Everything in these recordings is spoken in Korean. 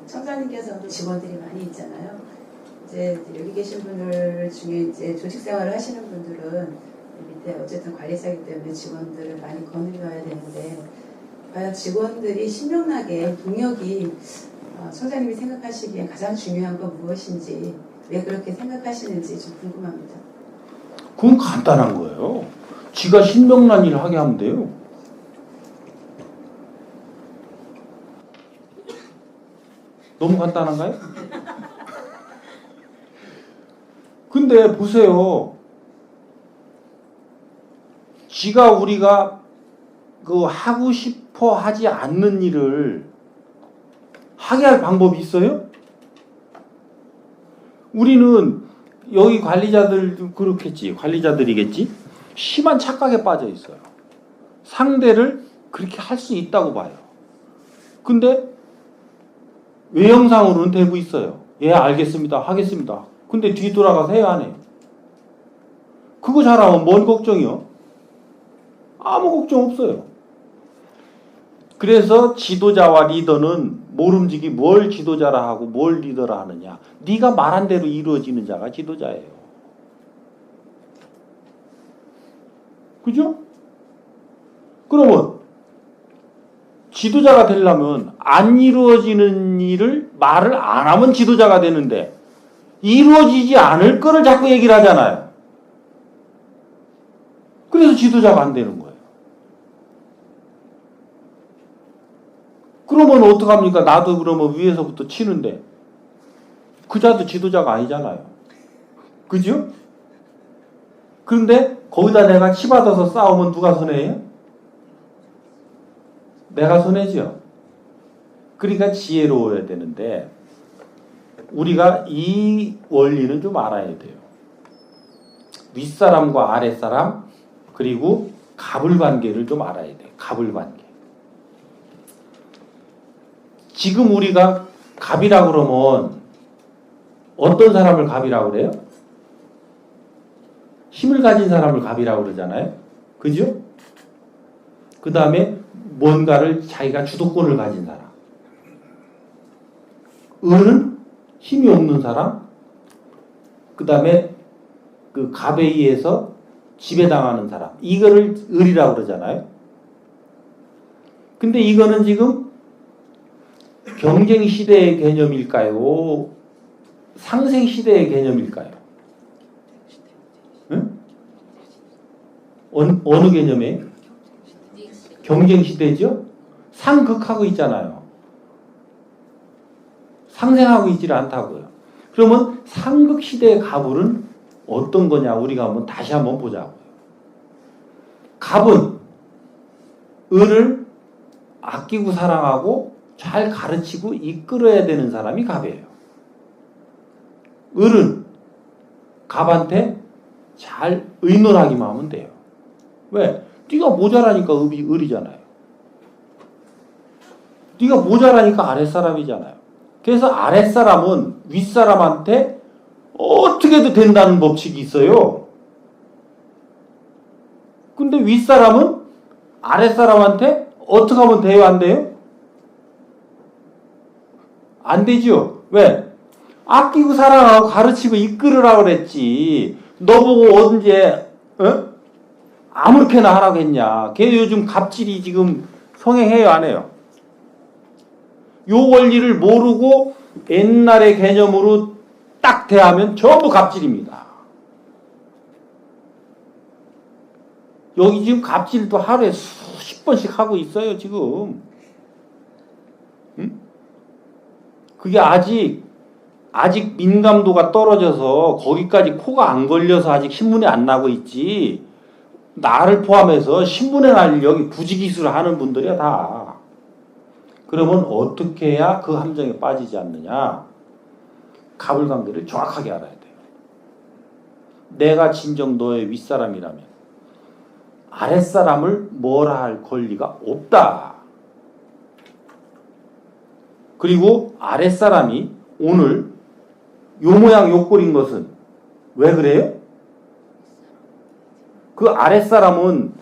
청장님께서도 직원들이 많이 있잖아요. 이제 여기 계신 분들 중에 이제 조직 생활을 하시는 분들은 밑에 어쨌든 관리자이기 때문에 직원들을 많이 거느려야 되는데 과연 직원들이 신명나게 동력이 청장님이 생각하시기에 가장 중요한 건 무엇인지 왜 그렇게 생각하시는지 좀 궁금합니다. 그건 간단한 거예요. 지가 신명난 일을 하게 하면 돼요. 너무 간단한가요? 근데 보세요. 지가 우리가 그 하고 싶어 하지 않는 일을 하게 할 방법이 있어요? 우리는 여기 관리자들도 그렇겠지. 관리자들이겠지. 심한 착각에 빠져 있어요. 상대를 그렇게 할 수 있다고 봐요. 근데 외형상으로는 되고 있어요. 예, 알겠습니다. 하겠습니다. 근데 뒤돌아가서 해야 하네요. 그거 잘하면 뭔 걱정이요? 아무 걱정 없어요. 그래서 지도자와 리더는 모름지기 뭘 지도자라 하고 뭘 리더라 하느냐. 네가 말한 대로 이루어지는 자가 지도자예요. 그죠? 그러면 지도자가 되려면 안 이루어지는 일을 말을 안 하면 지도자가 되는데 이루어지지 않을 거를 자꾸 얘기를 하잖아요. 그래서 지도자가 안 되는 거예요. 그러면 어떡합니까? 나도 그러면 위에서부터 치는데 그 자도 지도자가 아니잖아요. 그죠? 그런데 거기다 내가 치받아서 싸우면 누가 손해예요? 내가 손해죠. 그러니까 지혜로워야 되는데 우리가 이 원리는 좀 알아야 돼요. 윗사람과 아랫사람 그리고 갑을관계를 좀 알아야 돼요. 갑을관계. 지금 우리가 갑이라고 그러면 어떤 사람을 갑이라고 그래요? 힘을 가진 사람을 갑이라고 그러잖아요. 그죠? 그 다음에 뭔가를 자기가 주도권을 가진 사람. 을은 힘이 없는 사람. 그 다음에 그 갑에 의해서 지배당하는 사람. 이거를 을이라고 그러잖아요. 근데 이거는 지금 경쟁시대의 개념일까요? 상생시대의 개념일까요? 응? 어느 개념이에요? 경쟁시대죠? 상극하고 있잖아요. 상생하고 있지를 않다고요. 그러면 상극시대의 갑을은 어떤 거냐 우리가 다시 한번 보자고요. 갑은 을을 아끼고 사랑하고 잘 가르치고 이끌어야 되는 사람이 갑이에요. 을은 갑한테 잘 의논하기만 하면 돼요. 왜? 네가 모자라니까 을이잖아요. 네가 모자라니까 아랫사람이잖아요. 그래서 아랫사람은 윗사람한테 어떻게도 된다는 법칙이 있어요. 근데 윗사람은 아랫사람한테 어떻게 하면 돼요? 안 돼요? 안 되죠. 왜? 아끼고 사랑하고 가르치고 이끌으라고 그랬지. 너보고 언제 아무렇게나 하라고 했냐. 걔 요즘 갑질이 지금 성행해요 안 해요? 요 원리를 모르고 옛날의 개념으로 딱 대하면 전부 갑질입니다. 여기 지금 갑질도 하루에 수십 번씩 하고 있어요 지금. 응? 그게 아직 민감도가 떨어져서 거기까지 코가 안 걸려서 아직 신문에 안 나고 있지. 나를 포함해서 신문에 날 여기 부지기수를 하는 분들이야 다. 그러면 어떻게 해야 그 함정에 빠지지 않느냐? 갑을관계를 정확하게 알아야 돼요. 내가 진정 너의 윗사람이라면 아랫사람을 뭐라 할 권리가 없다. 그리고 아랫사람이 오늘 요 모양 요 꼴인 것은 왜 그래요? 그 아랫사람은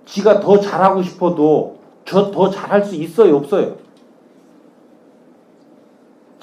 지가 더 잘하고 싶어도 저 더 잘할 수 있어요 없어요?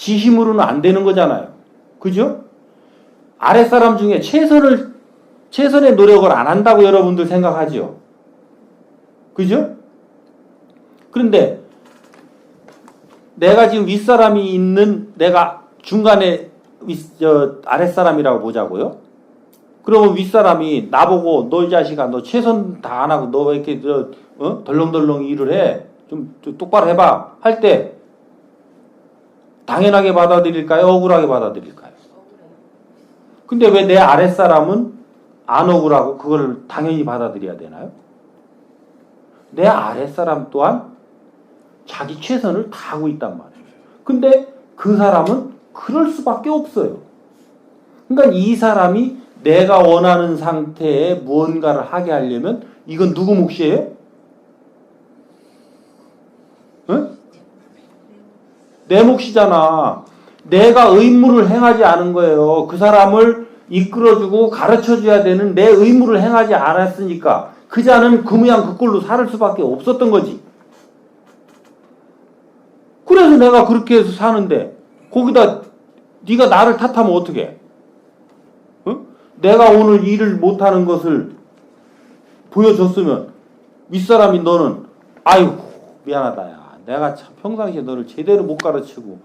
지 힘으로는 안 되는 거잖아요. 그죠? 아랫사람 중에 최선의 노력을 안 한다고 여러분들 생각하죠? 그죠? 그런데 내가 지금 윗사람이 있는 내가 중간에 아랫사람이라고 보자고요. 그러면 윗사람이 나보고 너 이 자식아 너 최선 다 안 하고 너 왜 이렇게 덜렁덜렁 일을 해? 좀 똑바로 해봐 할 때 당연하게 받아들일까요? 억울하게 받아들일까요? 근데 왜 내 아랫사람은 안 억울하고 그걸 당연히 받아들여야 되나요? 내 아랫사람 또한 자기 최선을 다하고 있단 말이에요. 근데 그 사람은 그럴 수밖에 없어요. 그러니까 이 사람이 내가 원하는 상태에 무언가를 하게 하려면 이건 누구 몫이에요? 응? 내 몫이잖아. 내가 의무를 행하지 않은 거예요. 그 사람을 이끌어주고 가르쳐줘야 되는 내 의무를 행하지 않았으니까 그 자는 그 모양 그 꼴로 살 수밖에 없었던 거지. 그래서 내가 그렇게 해서 사는데 거기다 네가 나를 탓하면 어떡해? 응? 내가 오늘 일을 못하는 것을 보여줬으면 윗사람이 너는 아이고 미안하다 야. 내가 참 평상시에 너를 제대로 못 가르치고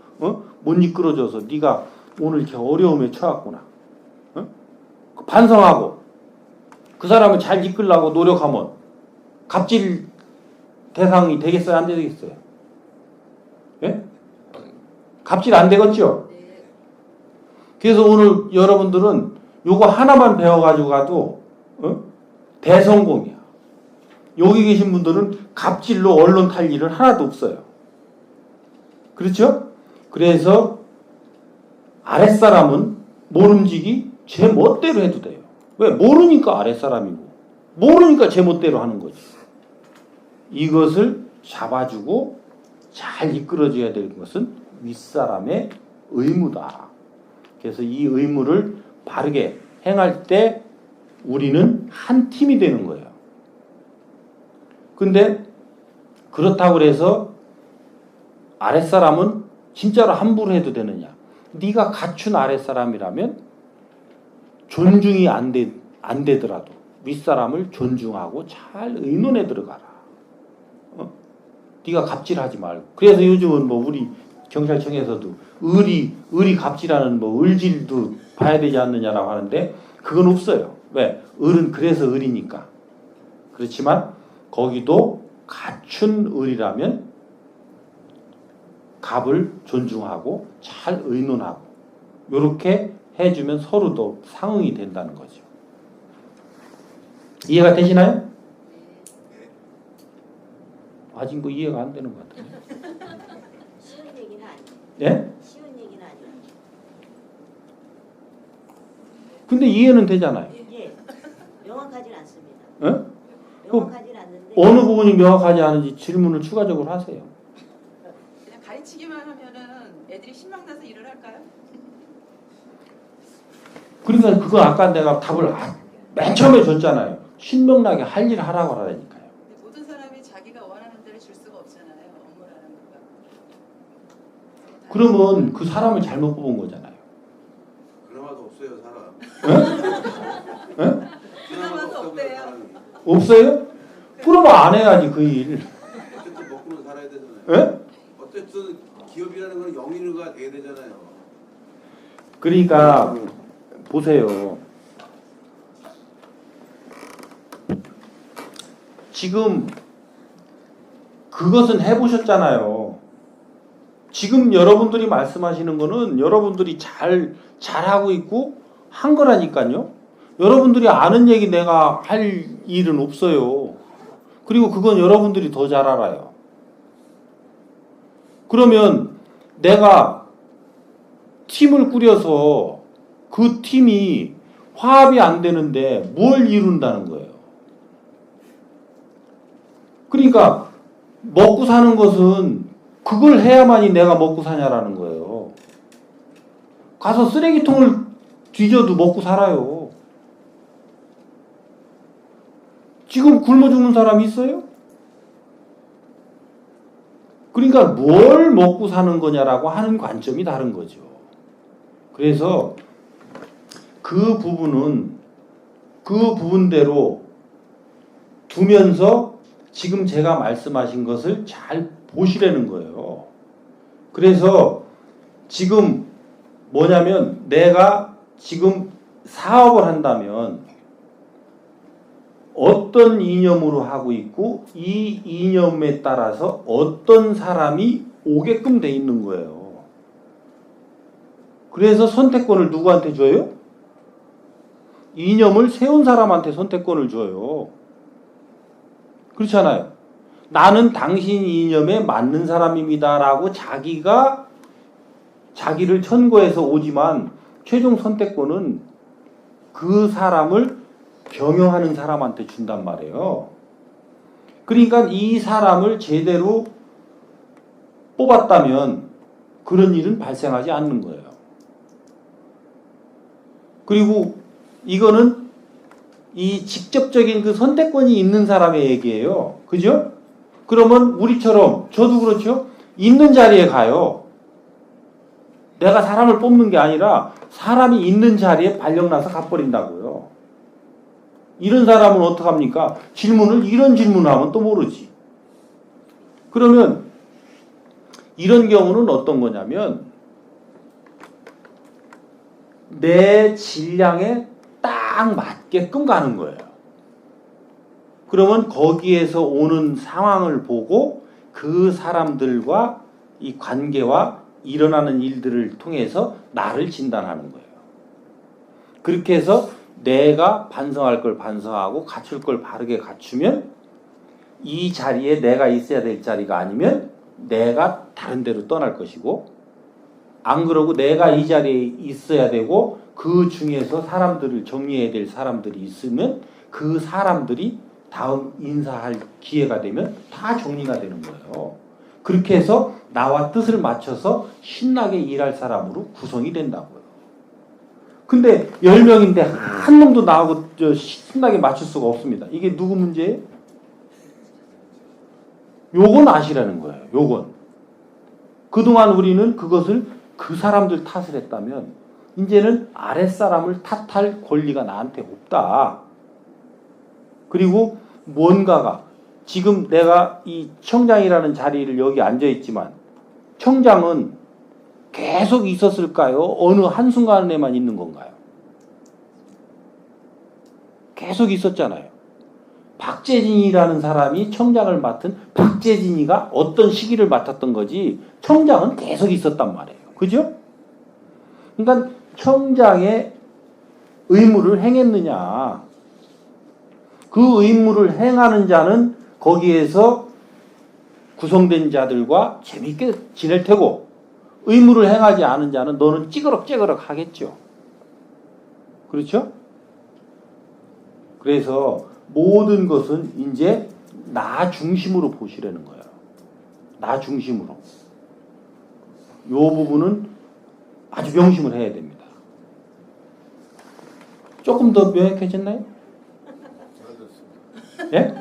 못 이끌어줘서 네가 오늘 이렇게 어려움에 처했구나. 반성하고 그 사람을 잘 이끌려고 노력하면 갑질 대상이 되겠어요? 안 되겠어요? 예? 갑질 안 되겠죠? 그래서 오늘 여러분들은 요거 하나만 배워가지고 가도 대성공이야. 여기 계신 분들은 갑질로 언론 탈 일은 하나도 없어요. 그렇죠? 그래서 아랫사람은 모름지기 제 멋대로 해도 돼요. 왜? 모르니까 아랫사람이고 모르니까 제 멋대로 하는 거지. 이것을 잡아주고 잘 이끌어줘야 될 것은 윗사람의 의무다. 그래서 이 의무를 바르게 행할 때 우리는 한 팀이 되는 거예요. 근데 그렇다고 해서 아랫사람은 진짜로 함부로 해도 되느냐? 네가 갖춘 아랫사람이라면 존중이 안 되더라도 윗사람을 존중하고 잘 의논해 들어가라. 네가 갑질하지 말고. 그래서 요즘은 뭐 우리 경찰청에서도 을이 갑질하는 뭐 을질도 봐야 되지 않느냐라고 하는데 그건 없어요. 왜? 을은 그래서 을이니까. 그렇지만 거기도 갖춘 을이라면 갑을 존중하고 잘 의논하고 이렇게 해주면 서로도 상응이 된다는 거죠. 이해가 되시나요? 아직 뭐 이해가 안 되는 것 같아요. 쉬운 얘기는 아니에요. 예? 쉬운 얘기는 아니에요. 근데 이해는 되잖아요. 예, 명확하진 않습니다. 예? 명확하진 않는데 어느 부분이 명확하지 않은지 질문을 추가적으로 하세요. 그냥 가르치기만 하면은 애들이 신명나서 일을 할까요? 그러니까 그거 아까 내가 답을 맨 처음에 줬잖아요. 신명나게 할 일 하라고 하라니까요. 근데 모든 사람이 자기가 원하는 대로 줄 수가 없잖아요. 업무라는 거가. 그러면 그 사람을 잘못 뽑은 거잖아요. 그나마도 없어요 사람. 예? 그나마도 없대요. 사람이. 없어요? 그러면 안 해야지 그 일. 어쨌든 먹고는 살아야 되잖아요. 예? 어쨌든 기업이라는 건 영인의가 돼야 되잖아요. 그러니까 보세요. 지금 그것은 해보셨잖아요. 지금 여러분들이 말씀하시는 거는 여러분들이 잘하고 있고 한 거라니까요. 여러분들이 아는 얘기 내가 할 일은 없어요. 그리고 그건 여러분들이 더 잘 알아요. 그러면 내가 팀을 꾸려서 그 팀이 화합이 안 되는데 뭘 이룬다는 거예요. 그러니까 먹고 사는 것은 그걸 해야만이 내가 먹고 사냐라는 거예요. 가서 쓰레기통을 뒤져도 먹고 살아요. 지금 굶어 죽는 사람이 있어요? 그러니까 뭘 먹고 사는 거냐라고 하는 관점이 다른 거죠. 그래서 그 부분대로 두면서 지금 제가 말씀하신 것을 잘 보시라는 거예요. 그래서 지금 뭐냐면 내가 지금 사업을 한다면 어떤 이념으로 하고 있고 이 이념에 따라서 어떤 사람이 오게끔 돼 있는 거예요. 그래서 선택권을 누구한테 줘요? 이념을 세운 사람한테 선택권을 줘요. 그렇잖아요. 나는 당신 이념에 맞는 사람입니다라고 자기를 천거해서 오지만 최종 선택권은 그 사람을 경영하는 사람한테 준단 말이에요. 그러니까 이 사람을 제대로 뽑았다면 그런 일은 발생하지 않는 거예요. 그리고 이거는 이 직접적인 그 선택권이 있는 사람의 얘기예요. 그죠? 그러면 우리처럼 저도 그렇죠. 있는 자리에 가요. 내가 사람을 뽑는 게 아니라 사람이 있는 자리에 발령나서 가버린다고요. 이런 사람은 어떡합니까? 이런 질문을 하면 또 모르지. 그러면 이런 경우는 어떤 거냐면 내 질량에 딱 맞게끔 가는 거예요. 그러면 거기에서 오는 상황을 보고 그 사람들과 이 관계와 일어나는 일들을 통해서 나를 진단하는 거예요. 그렇게 해서 내가 반성할 걸 반성하고 갖출 걸 바르게 갖추면 이 자리에 내가 있어야 될 자리가 아니면 내가 다른 데로 떠날 것이고, 안 그러고 내가 이 자리에 있어야 되고 그 중에서 사람들을 정리해야 될 사람들이 있으면 그 사람들이 다음 인사할 기회가 되면 다 정리가 되는 거예요. 그렇게 해서 나와 뜻을 맞춰서 신나게 일할 사람으로 구성이 된다고요. 근데 10명인데 한 놈도 나하고 신나게 맞출 수가 없습니다. 이게 누구 문제예요? 요건 아시라는 거예요. 요건. 그동안 우리는 그것을 그 사람들 탓을 했다면 이제는 아랫사람을 탓할 권리가 나한테 없다. 그리고 뭔가가 지금 내가 이 청장이라는 자리를 여기 앉아 있지만 청장은 계속 있었을까요? 어느 한순간에만 있는 건가요? 계속 있었잖아요. 박재진이라는 사람이 청장을 맡은 박재진이가 어떤 시기를 맡았던 거지 청장은 계속 있었단 말이에요. 그죠? 그러니까 청장의 의무를 행했느냐, 그 의무를 행하는 자는 거기에서 구성된 자들과 재밌게 지낼 테고, 의무를 행하지 않은 자는 너는 찌그럭찌그럭 하겠죠. 그렇죠? 그래서 모든 것은 이제 나 중심으로 보시라는 거예요. 나 중심으로. 요 부분은 아주 명심을 해야 됩니다. 조금 더 명확해졌나요? 예?